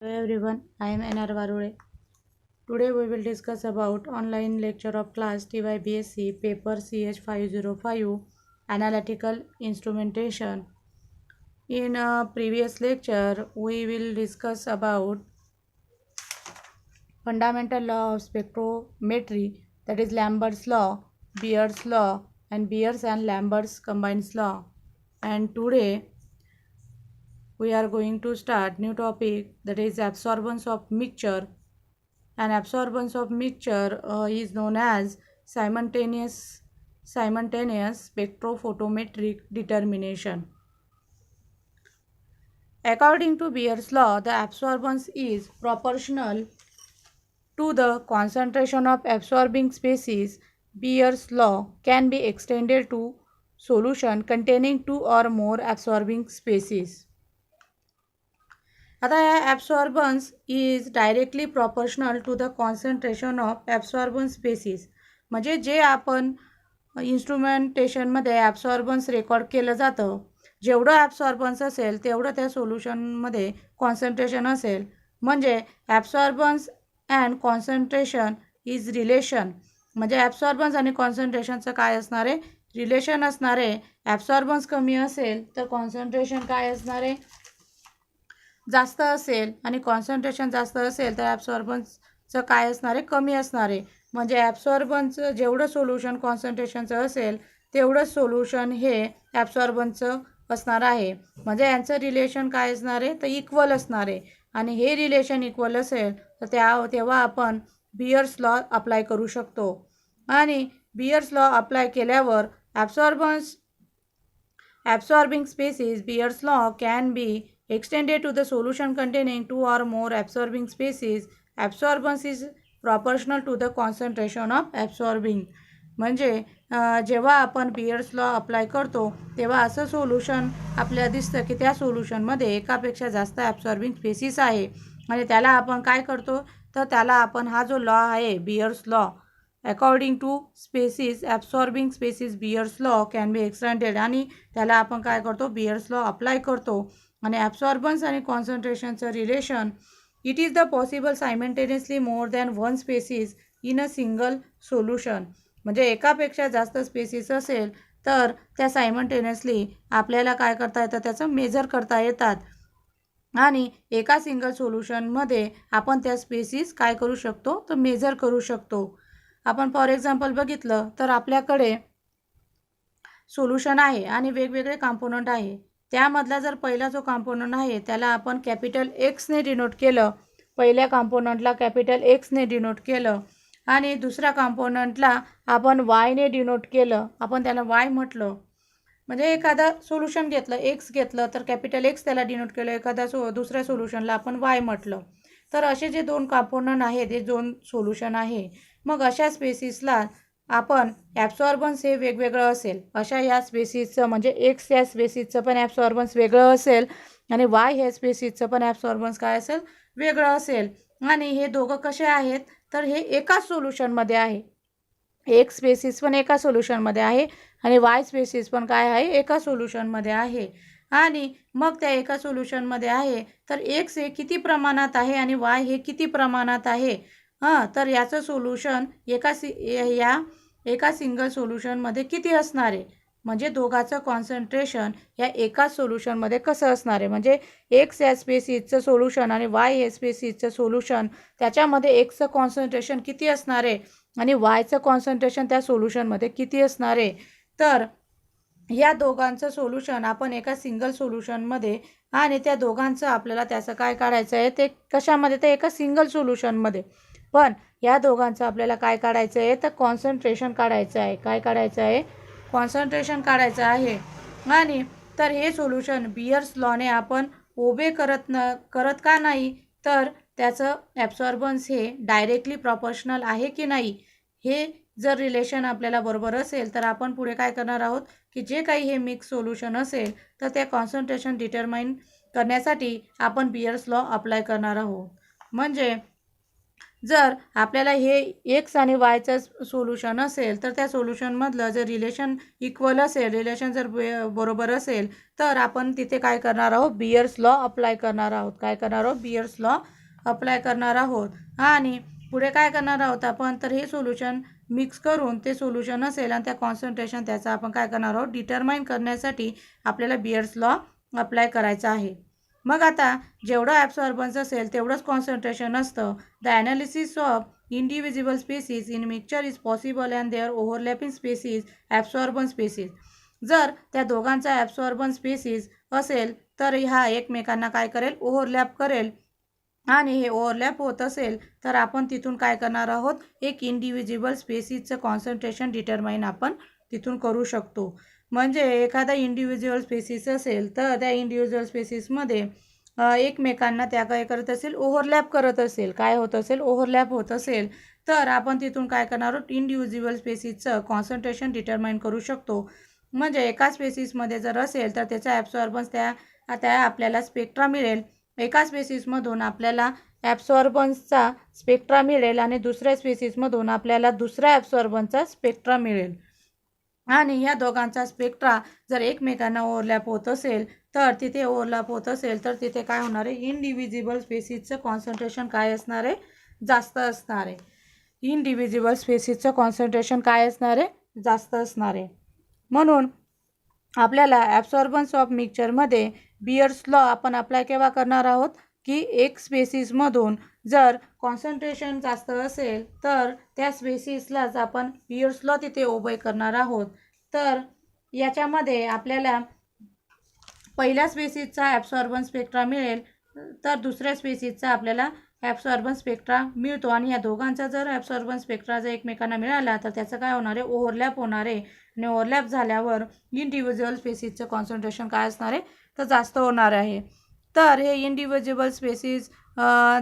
Hello everyone, I am NR Varule. Today we will discuss about online lecture of class TYBSc paper CH505 analytical instrumentation. In a previous lecture we will discuss about fundamental law of spectrometry, that is Lambert's law, Beer's law, and Beer's and Lambert's combines law. And today we are going to start new topic, that is absorbance of mixture. And absorbance of mixture is known as simultaneous spectrophotometric determination. According to Beer's law, the absorbance is proportional to the concentration of absorbing species. Beer's law can be extended to solution containing two or more absorbing species. आता absorbance is directly proportional to the concentration of absorbance species. म्हणजे जे आपण इन्स्ट्रुमेंटेशनमध्ये ॲब्सॉर्बन्स record केलं जातं, जेवढं ॲब्सॉर्बन्स असेल तेवढं त्या सोल्युशनमध्ये कॉन्सन्ट्रेशन असेल. म्हणजे ॲब्सॉर्बन्स अँड कॉन्सन्ट्रेशन इज रिलेशन. म्हणजे ॲब्सॉर्बन्स आणि कॉन्सन्ट्रेशनचं काय असणार आहे, रिलेशन असणार आहे. ॲब्सॉर्बन्स कमी असेल तर कॉन्सन्ट्रेशन काय असणार आहे, जास्त असेल. आणि कॉन्सन्ट्रेशन जास्त असेल तर ॲब्सॉर्बन्सचं काय असणार आहे, कमी असणार आहे. म्हणजे ॲब्सॉर्बन्सचं जेवढं सोल्युशन कॉन्सन्ट्रेशनचं असेल तेवढंच सोल्युशन हे ॲब्सॉर्बन्सचं असणार आहे. म्हणजे यांचं रिलेशन काय असणार आहे, तर इक्वल असणार आहे. आणि हे रिलेशन इक्वल असेल तर तेव्हा आपण बियर्स लॉ अप्लाय करू शकतो. आणि बियर्स लॉ अप्लाय केल्यावर absorbing species, Beer's law can be extended to the solution containing two or more absorbing species. Absorbance is proportional to the concentration of absorbing. म्हणजे जेव्हा आपण बियर्स लॉ अप्लाय करतो तेव्हा असं सोल्युशन आपल्याला दिसतं की त्या सोल्युशनमध्ये एकापेक्षा जास्त ॲब्सॉर्बिंग स्पेसिस आहे. आणि त्याला आपण काय करतो, तर त्याला आपण हा जो लॉ आहे Beer's law, according to species absorbing species Beer's law can be extended, आणि त्याला आपण काय करतो, बियर्स लॉ अप्लाय करतो. आणि ॲब्सॉर्बन्स आणि कॉन्सन्ट्रेशनचं relation, it is the possible simultaneously more than one species in a single solution. म्हणजे एकापेक्षा जास्त स्पेसिस असेल तर त्या सायमल्टेनियसली आपल्याला काय करता येतं, त्याचं मेजर करता येतात. आणि एका सिंगल सोल्युशनमध्ये आपण त्या स्पेसिस काय करू शकतो, तर मेजर करू शकतो. आपण फॉर एक्झाम्पल बघितलं तर आपल्याकडे सोल्युशन आहे आणि वेगवेगळे कॉम्पोनंट आहे. त्यामधला जर पहिला जो कॉम्पोनंट आहे त्याला आपण कॅपिटल एक्सने डिनोट केलं, पहिल्या कॉम्पोनंटला कॅपिटल एक्सने डिनोट केलं. आणि दुसऱ्या कॉम्पोनंटला आपण वायने डिनोट केलं, आपण त्याला वाय म्हटलं. म्हणजे एखादं सोल्युशन घेतलं, एक्स घेतलं तर कॅपिटल एक्स त्याला डिनोट केलं, एखाद्या दुसऱ्या सोल्युशनला आपण वाय म्हटलं. तर असे जे दोन कॉम्पोनंट आहेत, हे दोन सोल्युशन आहे. मग अशा स्पेसिसला आपण ॲब्सॉर्बन्स हे वेगवेगळं असेल. अशा या स्पेसिसचं म्हणजे एक्स या स्पेसिसचं पण ॲब्सॉर्बन्स वेगळं असेल आणि वाय ह्या स्पेसिसचं पण ॲब्सॉर्बन्स काय असेल, वेगळं असेल. आणि हे दोघं कसे आहेत, तर हे एकाच सोल्युशनमध्ये आहे. एक्स स्पेसिस पण एका सोल्युशनमध्ये आहे आणि वाय स्पेसिस पण काय आहे, एका सोल्युशनमध्ये आहे. आणि मग त्या एका सोल्युशनमध्ये आहे तर एक्स हे किती प्रमाणात आहे आणि वाय हे किती प्रमाणात आहे. तर याचं सोल्युशन एका सिंगल सोल्युशनमध्ये किती असणार आहे, म्हणजे दोघाचं कॉन्सन्ट्रेशन या एकाच सोल्युशनमध्ये कसं असणार आहे. म्हणजे एक्स या स्पेसिसचं सोल्युशन आणि वाय हे स्पेसिसचं सोल्युशन, त्याच्यामध्ये एक्सचं कॉन्सन्ट्रेशन किती असणार आहे आणि वायचं कॉन्सन्ट्रेशन त्या सोल्युशनमध्ये किती असणार आहे. तर या दोघांचं सोल्युशन आपण एका सिंगल सोल्युशनमध्ये, आणि त्या दोघांचं आपल्याला त्याचं काय काढायचं आहे, ते कशामध्ये, तर एका सिंगल सोल्युशनमध्ये. पण या दोघांचं आपल्याला काय काढायचं आहे, तर कॉन्सन्ट्रेशन काढायचं आहे. काय काढायचं आहे, कॉन्सन्ट्रेशन काढायचं आहे. आणि तर हे सोल्युशन बियर्स लॉने आपण ओबे करत का नाही, तर त्याचं ॲब्सॉर्बन्स हे डायरेक्टली प्रॉपोर्शनल आहे की नाही, हे जर रिलेशन आपल्याला बरोबर असेल तर आपण पुढे काय करणार आहोत, की जे काही हे मिक्स सोल्युशन असेल तर त्या कॉन्सन्ट्रेशन डिटरमाइन करण्यासाठी आपण बियर्स लॉ अप्लाय करणार आहोत. म्हणजे जर आपल्याला हे एक्स आणि वायचं सोल्युशन असेल तर त्या सोल्युशनमधलं जर रिलेशन इक्वल असेल, रिलेशन जर बरोबर असेल तर आपण तिथे काय करणार आहोत, बियर्स लॉ अप्लाय करणार आहोत. काय करणार आहोत, बियर्स लॉ अप्लाय करणार आहोत. आणि पुढे काय करणार आहोत आपण, तर हे सोल्युशन मिक्स करून ते सोल्युशन असेल आणि त्या कॉन्सन्ट्रेशन त्याचा आपण काय करणार आहोत, डिटरमाइन करण्यासाठी आपल्याला बियर्स लॉ अप्लाय करायचा आहे. मग आता जेवढं ॲब्सॉर्बन्स असेल तेवढंच कॉन्सन्ट्रेशन असतं. The analysis of indivisible species in mixture is possible and there overlapping species absorbance species. जर त्या दोघांचा ॲब्सॉर्बन्स स्पेसिस असेल तर हा एकमेकांना काय करेल, ओव्हरलॅप करेल. आणि हे ओव्हरलॅप होत असेल तर आपण तिथून काय करणार आहोत, एक इंडिव्हिजिबल स्पेसिसचं कॉन्सन्ट्रेशन डिटरमाइन आपण तिथून करू शकतो. म्हणजे एखादा इंडिव्हिज्युअल स्पेसिस असेल तर त्या इंडिव्हिज्युअल स्पेसिसमध्ये एकमेकांना त्या काय करत असेल, ओव्हरलॅप करत असेल. काय होत असेल, ओव्हरलॅप होत असेल तर आपण तिथून काय करणार आहोत, इंडिव्हिज्युअल स्पेसिसचं कॉन्सन्ट्रेशन डिटरमाइन करू शकतो. म्हणजे एका स्पेसिसमध्ये जर असेल तर त्याचा ॲब्सॉर्बन्स त्या आपल्याला स्पेक्ट्रा मिळेल. एका स्पेसिसमधून आपल्याला ॲब्सॉर्बन्सचा स्पेक्ट्रा मिळेल आणि दुसऱ्या स्पेसिसमधून आपल्याला दुसऱ्या ॲब्सॉर्बन्सचा स्पेक्ट्रा मिळेल. आणि ह्या दोघांचा स्पेक्ट्रा जर एकमेकांना ओव्हरलॅप होत असेल तर तिथे ओव्हरलॅप होत असेल तर तिथे काय होणार आहे, इंडिव्हिजिबल स्पेसिसचं कॉन्सन्ट्रेशन काय असणार आहे, जास्त असणार आहे. इंडिव्हिजिबल स्पेसिसचं कॉन्सन्ट्रेशन काय असणार आहे, जास्त असणार आहे. म्हणून आपल्याला ॲब्सॉर्बन्स ऑफ मिक्सचरमध्ये बियर्स लॉ आपण अप्लाय केव्हा करणार आहोत, की एक स्पेसिसमधून जर कॉन्सन्ट्रेशन जास्त असेल तर त्या स्पेसिसलाच आपण बियर्स लॉ तिथे ओबे करणार आहोत. तर याच्यामध्ये आपल्याला पहिल्या स्पेसिसचा ॲब्सॉर्बन्स स्पेक्ट्रा मिळेल तर दुसऱ्या स्पेसिसचा आपल्याला ॲब्सॉर्बन्स स्पेक्ट्रा मिळतो. आणि या दोघांचा जर ॲब्सॉर्बन्स स्पेक्ट्रा जर एकमेकांना मिळाला तर त्याचं काय होणार आहे, ओव्हरलॅप होणार आहे. आणि ओव्हरलॅप झाल्यावर इंडिव्हिज्युअल स्पेसिसचं कॉन्सन्ट्रेशन काय असणार आहे, तर जास्त होणार आहे. तर हे इंडिव्हिज्युअल स्पेसिस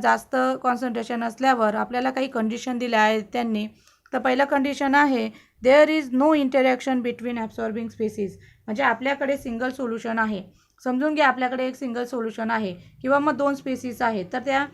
जास्त कॉन्सन्ट्रेशन असल्यावर आपल्याला काही कंडिशन दिल्या आहेत त्यांनी. तर पहिलं कंडिशन आहे, there is no interaction between absorbing species. म्हणजे आपल्याकडे सिंगल सोल्युशन आहे. समजून घ्या आपल्याकडे एक सिंगल सोल्युशन आहे किंवा मग दोन स्पेसिस आहेत. तर त्या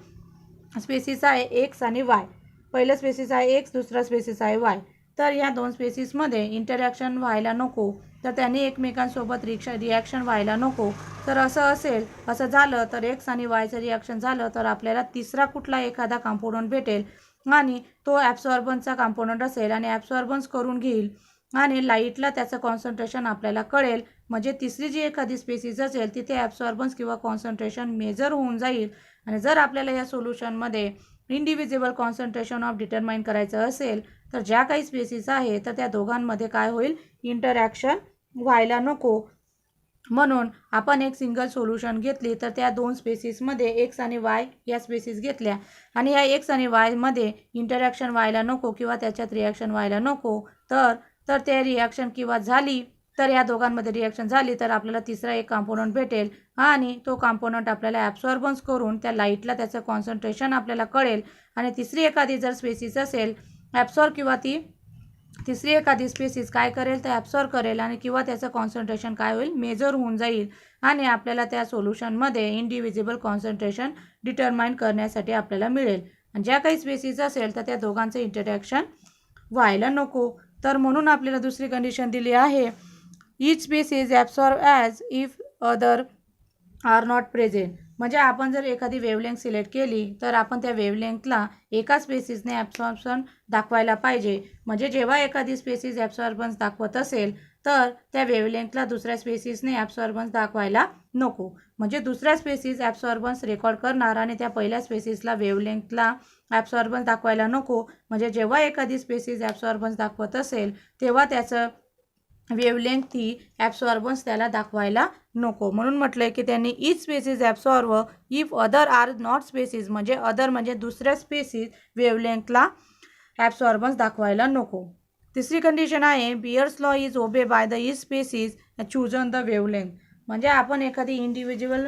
स्पेसिस आहे एक्स आणि वाय. पहिलं स्पेसिस आहे एक्स, दुसरा स्पेसिस आहे वाय. तर या दोन स्पेसिसमध्ये इंटरॅक्शन व्हायला नको, तर त्यांनी एकमेकांसोबत रिॲक्शन व्हायला नको. तर असं झालं तर एक्स आणि वायचं रिॲक्शन झालं तर आपल्याला तिसरा कुठला एखादा कॉम्पोनंट भेटेल आणि तो ॲब्सॉर्बन्सचा कॉम्पोनंट असेल आणि ॲब्सॉर्बन्स करून घेईल आणि लाईटला त्याचं कॉन्सन्ट्रेशन आपल्याला कळेल. म्हणजे तिसरी जी एखादी स्पेसिस असेल तिथे ॲब्सॉर्बन्स किंवा कॉन्सन्ट्रेशन मेजर होऊन जाईल. आणि जर आपल्याला या सोल्युशनमध्ये इंडिव्हिज्युअल कॉन्सन्ट्रेशन ऑफ डिटरमाइन करायचं असेल तर ज्या काही स्पेसिस आहे तर त्या दोघांमध्ये काय होईल, इंटरॅक्शन व्हायला नको. म्हणून आपण एक सिंगल सोल्युशन घेतली तर त्या दोन स्पेसिसमध्ये एक्स आणि वाय या स्पेसिस घेतल्या आणि या एक्स आणि वायमध्ये इंटरॅक्शन व्हायला नको किंवा त्याच्यात रिॲक्शन व्हायला नको. तर ते रिॲक्शन किंवा झाली तर या दोघांमध्ये रिॲक्शन झाली तर आपल्याला तिसरा एक कॉम्पोनंट भेटेल आणि तो कॉम्पोनंट आपल्याला ॲब्सॉर्बन्स करून त्या लाईटला त्याचं कॉन्सन्ट्रेशन आपल्याला कळेल. आणि तिसरी एखादी जर स्पेसिस असेल किंवा तिसरी एखादी स्पेसिस काय करेल, तर ॲब्सॉर्ब करेल आणि किंवा त्याचं कॉन्सन्ट्रेशन काय होईल, मेजर होऊन जाईल आणि आपल्याला त्या सोल्युशनमध्ये इंडिव्हिज्युअल कॉन्सन्ट्रेशन डिटरमाइन करण्यासाठी आपल्याला मिळेल. आणि ज्या काही स्पेसिस असेल तर त्या दोघांचं इंटरॅक्शन व्हायला नको. तर म्हणून आपल्याला दुसरी कंडिशन दिली आहे, each species absorb as if other are not present. म्हणजे आपण जर एखादी वेवलेंथ सिलेक्ट केली तर आपण त्या वेवलेंथला एका स्पेसिसने ॲब्सॉर्प्शन दाखवायला पाहिजे. म्हणजे जेव्हा एखादी स्पेसिस ॲब्सॉर्बन्स दाखवत असेल तर त्या वेवलेंथला दुसऱ्या स्पेसिसने ॲब्सॉर्बन्स दाखवायला नको. म्हणजे दुसऱ्या स्पेसिस ॲब्सॉर्बन्स रेकॉर्ड करणार आणि त्या पहिल्या स्पेसिसला वेवलेंथला ॲब्सॉर्बन्स दाखवायला नको. म्हणजे जेव्हा एखादी स्पेसिस ॲब्सॉर्बन्स दाखवत असेल तेव्हा त्याचं वेवलेंथ ती ॲब्सॉर्बन्स त्याला दाखवायला नको. म्हणून म्हटलं आहे की त्यांनी each species absorb if other are not species. म्हणजे अदर म्हणजे दुसऱ्या स्पेसिस वेवलेंथला ॲब्सॉर्बन्स दाखवायला नको. तिसरी कंडिशन आहे, Beer's law is obey by the each species chosen the wavelength. म्हणजे आपण एखादी इंडिव्हिज्युअल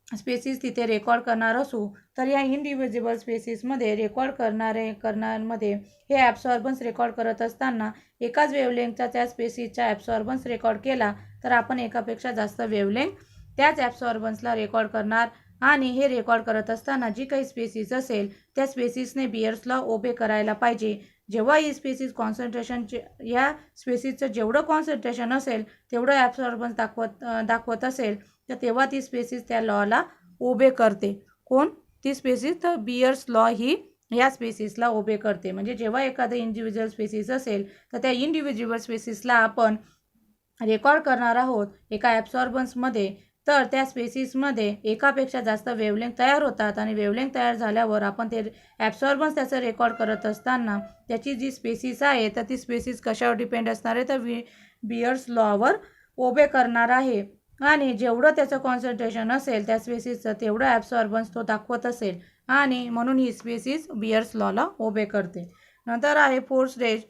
स्पेसिस तिथे रेकॉर्ड करणार असू तर या इंडिव्हिज्युअल स्पेसिसमध्ये रेकॉर्ड करणारमध्ये हे ॲब्सॉर्बन्स रेकॉर्ड करत असताना एकाच वेवलेंथचा त्या स्पेसिसचा ॲब्सॉर्बन्स रेकॉर्ड केला तर आपण एकापेक्षा जास्त वेवलेंथ त्याच ॲब्सॉर्बन्सला रेकॉर्ड करणार आणि हे रेकॉर्ड करत असताना जी काही स्पेसिस असेल त्या स्पेसिसने बियर्सला ओबे करायला पाहिजे. जेव्हा ही स्पेसिस कॉन्सन्ट्रेशनचे या स्पेसिसचं जेवढं कॉन्सन्ट्रेशन असेल तेवढं ॲब्सॉर्बन्स दाखवत असेल तर तेव्हा ती स्पेसिस त्या लॉला ओबे करते. कोण? ती स्पेसिस. तर बियर्स लॉ ही या स्पेसिसला ओबे करते. म्हणजे जेव्हा एखादं इंडिव्हिज्युअल स्पेसिस असेल तर त्या इंडिव्हिज्युअल स्पेसिसला आपण रेकॉर्ड करणार आहोत एका ॲब्सॉर्बन्समध्ये, तर त्या स्पेसिसमध्ये एकापेक्षा जास्त वेवलेंथ तयार होतात आणि वेवलेंथ तयार झाल्यावर आपण ते ॲब्सॉर्बन्स त्याचं रेकॉर्ड करत असताना त्याची जी स्पेसिस आहे तर ती स्पेसिस कशावर डिपेंड असणार आहे तर बियर्स लॉवर ओबे करणार आहे. आणि जेवढं त्याचं कॉन्सन्ट्रेशन असेल त्या स्पेसिसचं तेवढं ॲब्सॉर्बन्स तो दाखवत असेल आणि म्हणून ही स्पेसिस बियर्स लॉला ओबे करते. नंतर आहे fourth stage.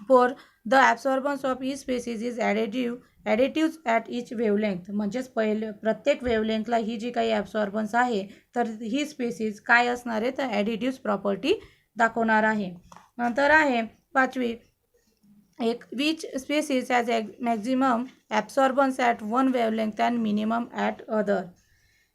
For the absorbance of each species is additives at each wavelength. म्हणजेच प्रत्येक वेवलेंथला ही जी काही ॲब्सॉर्बन्स आहे तर ही स्पेसिस काय असणार आहे तर ॲडिटिव्ज प्रॉपर्टी दाखवणार आहे. नंतर आहे पाचवी. Which species has maximum absorbance at one wavelength and minimum at other.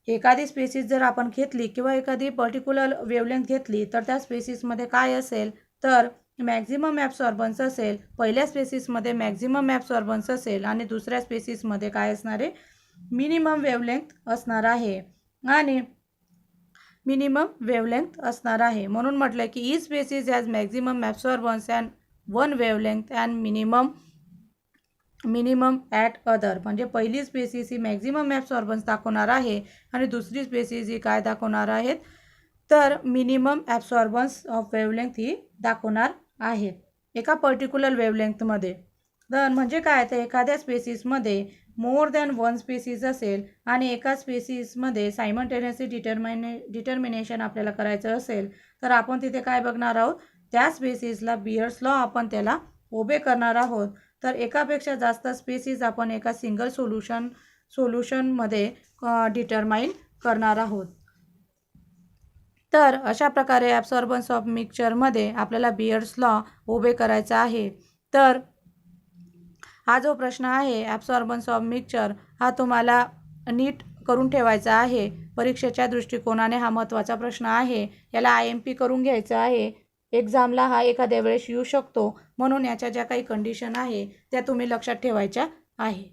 एखादी स्पेसिस जर आपण घेतली किंवा एखादी पर्टिक्युलर वेवलेंथ घेतली तर त्या स्पेसिसमध्ये काय असेल तर मॅक्झिमम ॲब्सॉर्बन्स असेल. पहिल्या स्पेसिसमध्ये मॅक्झिमम ॲब्सॉर्बन्स असेल आणि दुसऱ्या स्पेसिसमध्ये काय असणार आहे मिनिमम वेवलेंथ असणार आहे आणि मिनिमम वेवलेंथ असणार आहे. म्हणून म्हटलं की each species has maximum absorbance and one wavelength and minimum at other. म्हणजे पहिली स्पेसिस ही मॅक्झिमम ॲब्सॉर्बन्स दाखवणार आहे आणि दुसरी स्पेसिस ही काय दाखवणार आहेत तर मिनिमम ॲब्सॉर्बन्स ऑफ वेवलेंथ ही दाखवणार आहेत एका पर्टिक्युलर वेवलेंथमध्ये. तर म्हणजे काय तर एखाद्या स्पेसिसमध्ये मोर दॅन वन स्पेसिस असेल आणि एका स्पेसिसमध्ये सायमल्टेनियसली डिटर्मिनेशन आपल्याला करायचं असेल तर आपण तिथे काय बघणार आहोत त्या स्पेसिसला बियर्स लॉ आपण त्याला ओबे करणार आहोत. तर एकापेक्षा जास्त स्पेसिस आपण एका सिंगल सोल्युशनमध्ये डिटरमाइन करणार आहोत. तर अशा प्रकारे ॲब्सॉर्बन्स ऑफ मिक्सचरमध्ये आपल्याला बियर्स लॉ ओबे करायचा आहे. तर हा जो प्रश्न आहे ॲब्सॉर्बन्स ऑफ मिक्सचर हा तुम्हाला नीट करून ठेवायचा आहे. परीक्षेच्या दृष्टिकोनाने हा महत्त्वाचा प्रश्न आहे. याला IMP करून घ्यायचा आहे. एक्झामला हा एखाद्या वेळेस येऊ शकतो म्हणून याच्या ज्या काही कंडिशन आहे त्या तुम्ही लक्षात ठेवायच्या आहे.